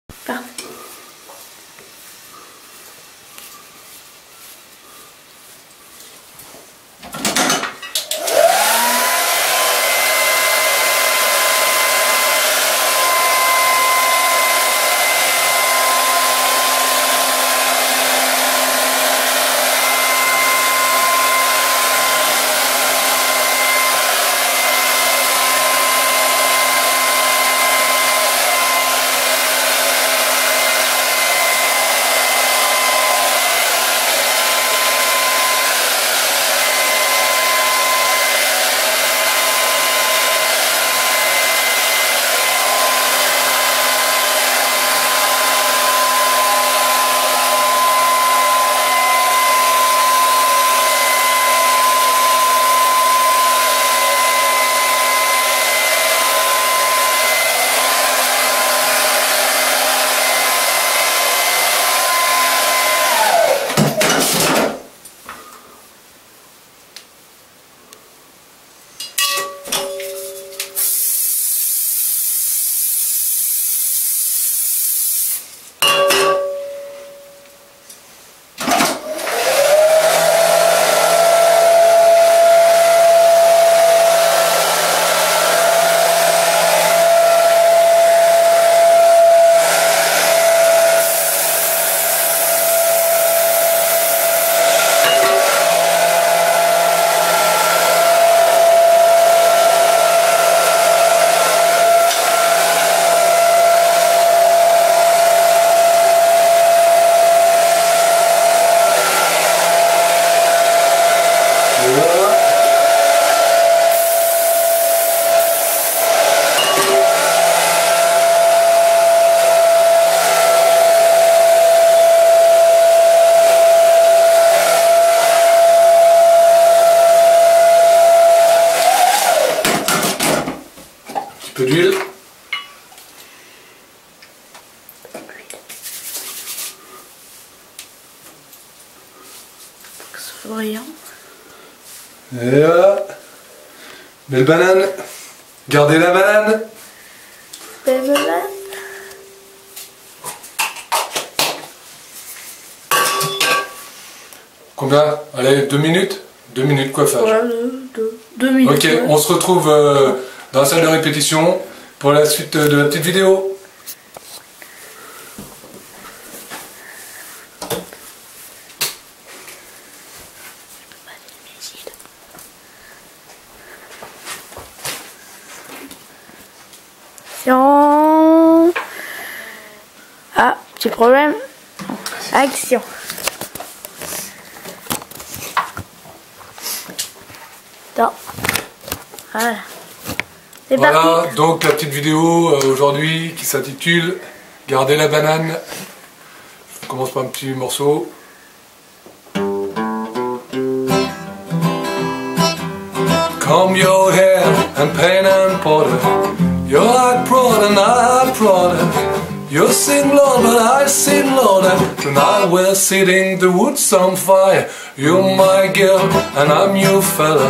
Parfait. Un peu d'huile. Faut que ce soit brillant. Et voilà. Belle banane. Gardez la banane. Belle banane. Combien? Allez, 2 minutes? 2 minutes coiffage. Ouais, 2 minutes. Ok, ouais. on se retrouve dans la salle de répétition pour la suite de la petite vidéo. Action. Ah, petit problème. Action. Non. Voilà. C'est Voilà, parti. donc la petite vidéo aujourd'hui qui s'intitule Gardez la banane. Je commence par un petit morceau. Comb your hair and paint and powder. Your heart proud and I prouder. You sing low but I sing louder. Tonight we're setting the woods on fire. You're my girl and I'm your fella.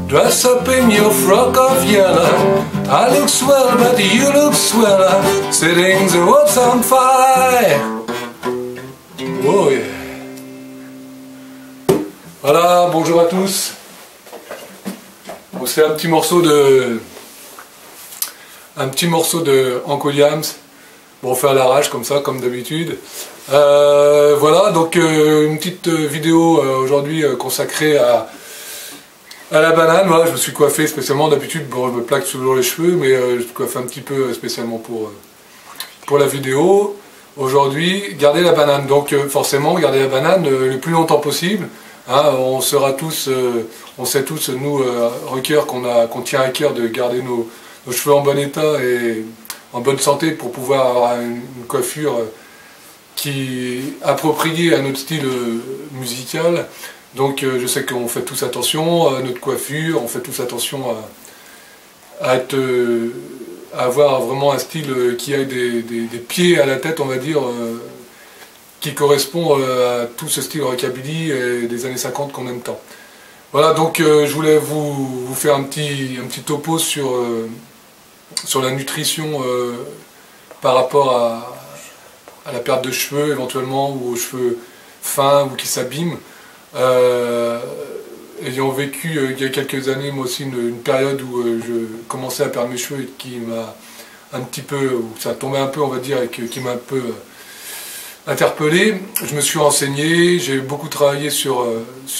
Dress up in your frock of yellow. I look swell but you look sweller. Setting the woods on fire. Oh yeah. Voilà, bonjour à tous. On se fait un petit morceau de Hank Williams. Bon, on fait à l'arrache comme ça, comme d'habitude. Voilà, donc une petite vidéo aujourd'hui consacrée à la banane. Voilà, je me suis coiffé spécialement. D'habitude, bon, je me plaque toujours les cheveux, mais je me coiffe un petit peu spécialement pour la vidéo. Aujourd'hui, garder la banane. Donc forcément, garder la banane le plus longtemps possible. Hein, on sait tous, nous, rockers, qu'on tient à cœur de garder nos cheveux en bon état et en bonne santé pour pouvoir avoir une coiffure qui est appropriée à notre style musical. Donc je sais qu'on fait tous attention à notre coiffure, on fait tous attention à avoir vraiment un style qui aille des pieds à la tête, on va dire, qui correspond à tout ce style rockabilly des années 50 qu'on aime tant. Voilà, donc je voulais vous faire un petit topo sur la nutrition par rapport à la perte de cheveux éventuellement, ou aux cheveux fins ou qui s'abîment. Ayant vécu il y a quelques années moi aussi une période où je commençais à perdre mes cheveux et qui m'a un petit peu, où ça tombait un peu on va dire, et qui m'a un peu interpellé, je me suis renseigné, j'ai beaucoup travaillé sur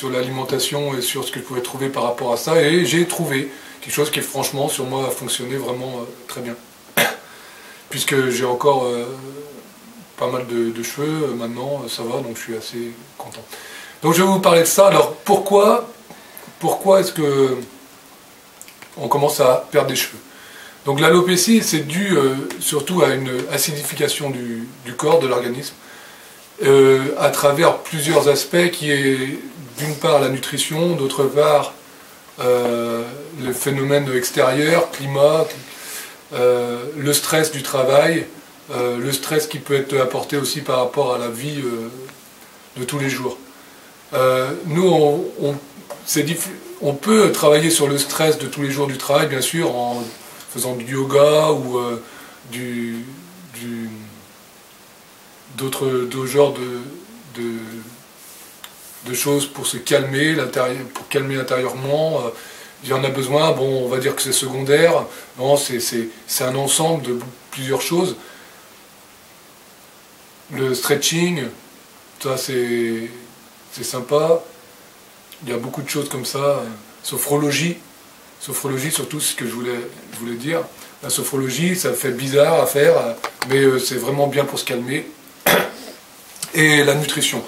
l'alimentation et sur ce que je pouvais trouver par rapport à ça, et j'ai trouvé quelque chose qui franchement sur moi a fonctionné vraiment très bien. Puisque j'ai encore pas mal de cheveux maintenant, ça va, donc je suis assez content. Donc je vais vous parler de ça. Alors pourquoi est-ce que on commence à perdre des cheveux? Donc l'alopécie, c'est dû surtout à une acidification du corps, de l'organisme, à travers plusieurs aspects qui est d'une part la nutrition, d'autre part le phénomène extérieur, climat, le stress du travail, le stress qui peut être apporté aussi par rapport à la vie de tous les jours. Nous, on peut travailler sur le stress de tous les jours du travail, bien sûr, en faisant du yoga ou d'autres genres de choses pour se calmer, pour calmer intérieurement. Il y en a besoin, bon, on va dire que c'est secondaire, non, c'est un ensemble de plusieurs choses. Le stretching, ça c'est sympa. Il y a beaucoup de choses comme ça. Sophrologie surtout, ce que je voulais dire. La sophrologie, ça fait bizarre à faire, mais c'est vraiment bien pour se calmer. Et la nutrition.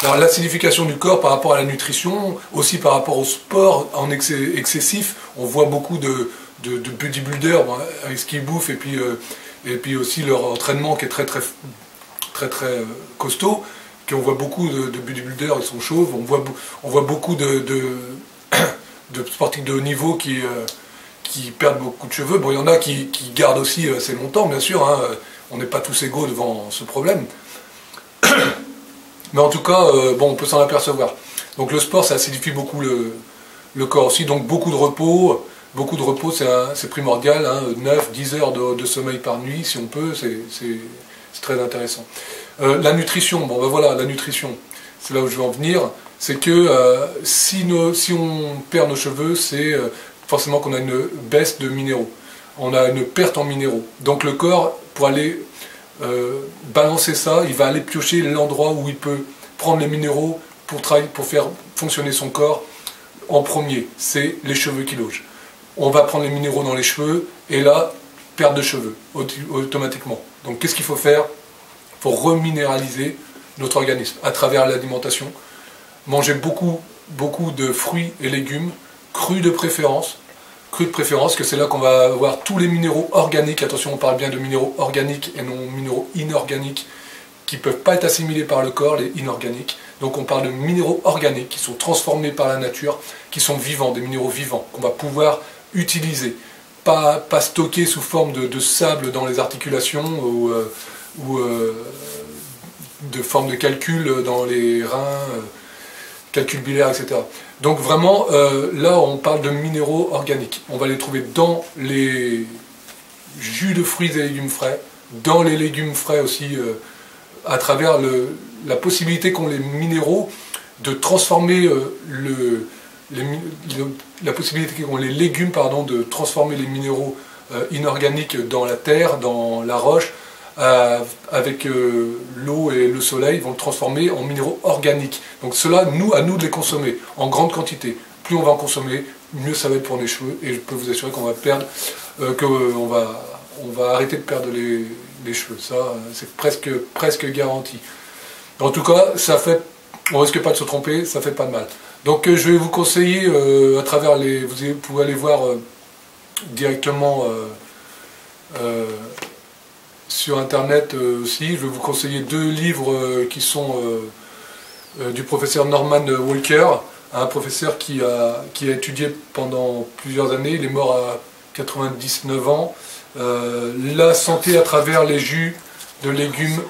Alors l'acidification du corps par rapport à la nutrition, aussi par rapport au sport en excessif, on voit beaucoup de bodybuilders avec ce qu'ils bouffent et puis aussi leur entraînement qui est très costaud, on voit beaucoup de bodybuilders, ils sont chauves, on voit beaucoup de sportifs de haut niveau qui perdent beaucoup de cheveux. Bon, il y en a qui gardent aussi assez longtemps, bien sûr, hein, on n'est pas tous égaux devant ce problème. Mais en tout cas, bon, on peut s'en apercevoir. Donc le sport, ça acidifie beaucoup le corps aussi, donc beaucoup de repos, c'est primordial, hein, 9-10 heures de sommeil par nuit, si on peut, c'est très intéressant. La nutrition, bon ben voilà, la nutrition, c'est là où je veux en venir, c'est que si on perd nos cheveux, c'est forcément qu'on a une baisse de minéraux, on a une perte en minéraux. Donc le corps, pour aller balancer ça, il va aller piocher l'endroit où il peut prendre les minéraux pour faire fonctionner son corps en premier, c'est les cheveux qui logent. On va prendre les minéraux dans les cheveux, et là, perte de cheveux, automatiquement. Donc qu'est-ce qu'il faut faire pour reminéraliser notre organisme à travers l'alimentation? Manger beaucoup de fruits et légumes, crus de préférence, que c'est là qu'on va avoir tous les minéraux organiques. Attention, on parle bien de minéraux organiques et non minéraux inorganiques qui ne peuvent pas être assimilés par le corps, les inorganiques. Donc on parle de minéraux organiques qui sont transformés par la nature, qui sont vivants, des minéraux vivants qu'on va pouvoir utiliser. Pas stockés sous forme de sable dans les articulations ou de forme de calcul dans les reins, calcul biliaire, etc. Donc vraiment, là on parle de minéraux organiques. On va les trouver dans les jus de fruits et légumes frais, dans les légumes frais aussi, à travers la possibilité qu'ont les minéraux de transformer la possibilité qu'ont les légumes, de transformer les minéraux inorganiques dans la terre, dans la roche, avec l'eau et le soleil, vont le transformer en minéraux organiques. Donc cela, à nous de les consommer en grande quantité. Plus on va en consommer, mieux ça va être pour les cheveux, et je peux vous assurer qu'on va perdre, on va arrêter de perdre les cheveux. Ça, c'est presque garanti. En tout cas, on risque pas de se tromper, ça fait pas de mal. Donc je vais vous conseiller, à travers vous pouvez aller voir directement sur internet aussi. Je vais vous conseiller 2 livres qui sont du professeur Norman Walker, un professeur qui a étudié pendant plusieurs années. Il est mort à 99 ans. La santé à travers les jus de légumes,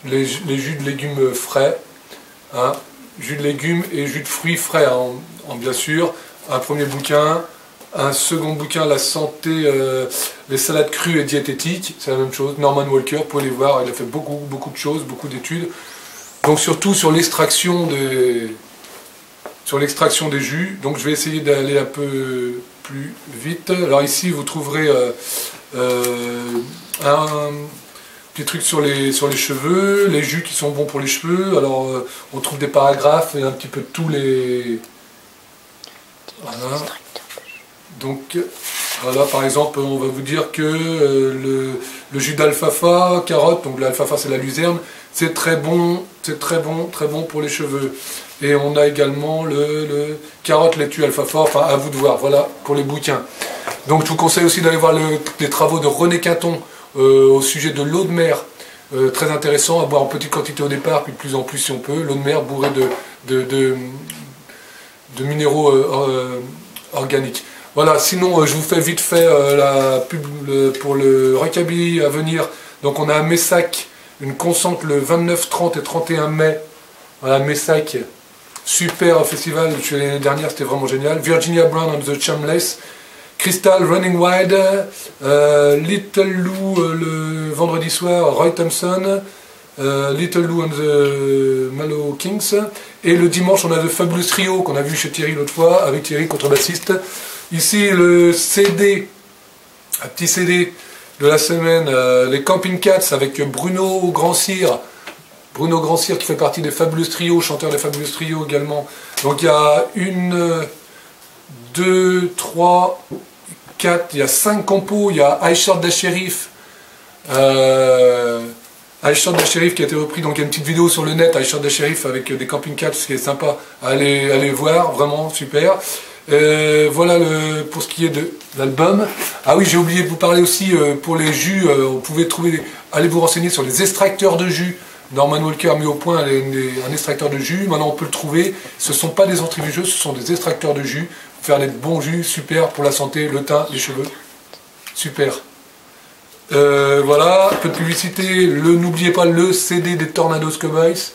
les jus de légumes frais, jus de légumes et jus de fruits frais, bien sûr. Un premier bouquin, un second bouquin, La santé, les salades crues et diététiques, c'est la même chose. Norman Walker, vous pouvez les voir, il a fait beaucoup de choses, beaucoup d'études. Donc surtout sur l'extraction des jus. Donc je vais essayer d'aller un peu plus vite. Alors ici vous trouverez un petit truc sur les cheveux, les jus qui sont bons pour les cheveux. Alors on trouve des paragraphes et un petit peu de tous les... Voilà. Donc voilà, par exemple, on va vous dire que le jus d'alfalfa, carotte, donc l'alfalfa c'est la luzerne, c'est très bon pour les cheveux. Et on a également le carotte, laitue, alfalfa, enfin à vous de voir, voilà pour les bouquins. Donc je vous conseille aussi d'aller voir les travaux de René Quinton au sujet de l'eau de mer, très intéressant, à boire en petite quantité au départ, puis de plus en plus si on peut, l'eau de mer bourrée de minéraux organiques. Voilà, sinon je vous fais vite fait la pub pour le rockabilly à venir. Donc on a à Messac une concentre le 29, 30 et 31 mai. Voilà, Messac, super festival, l'année dernière c'était vraiment génial. Virginia Brown and the Chambless, Crystal Running Wild, Little Lou le vendredi soir, Roy Thompson, Little Lou and the Mallow Kings. Et le dimanche on a The Fabulous Trio qu'on a vu chez Thierry l'autre fois, avec Thierry, contrebassiste. Ici le CD, un petit CD de la semaine, les Camping Cats avec Bruno Grand-Cyr. Bruno Grand-Cyr qui fait partie des Fabulous Trio, chanteur des Fabulous Trio également. Donc il y a 1, 2, 3, 4, il y a 5 compos. Il y a I Shot the Sheriff. I Shot the Sheriff qui a été repris, donc il y a une petite vidéo sur le net, I Shot the Sheriff avec des Camping Cats, ce qui est sympa à aller voir, vraiment super. Voilà pour ce qui est de l'album. Ah oui, j'ai oublié de vous parler aussi pour les jus, vous pouvez allez vous renseigner sur les extracteurs de jus. Norman Walker a mis au point un extracteur de jus, maintenant on peut le trouver. Ce ne sont pas des centrifugeuses, ce sont des extracteurs de jus. Faire des bons jus, super pour la santé, le teint, les cheveux. Super. Voilà, un peu de publicité, n'oubliez pas le CD des Tornados Cowboys.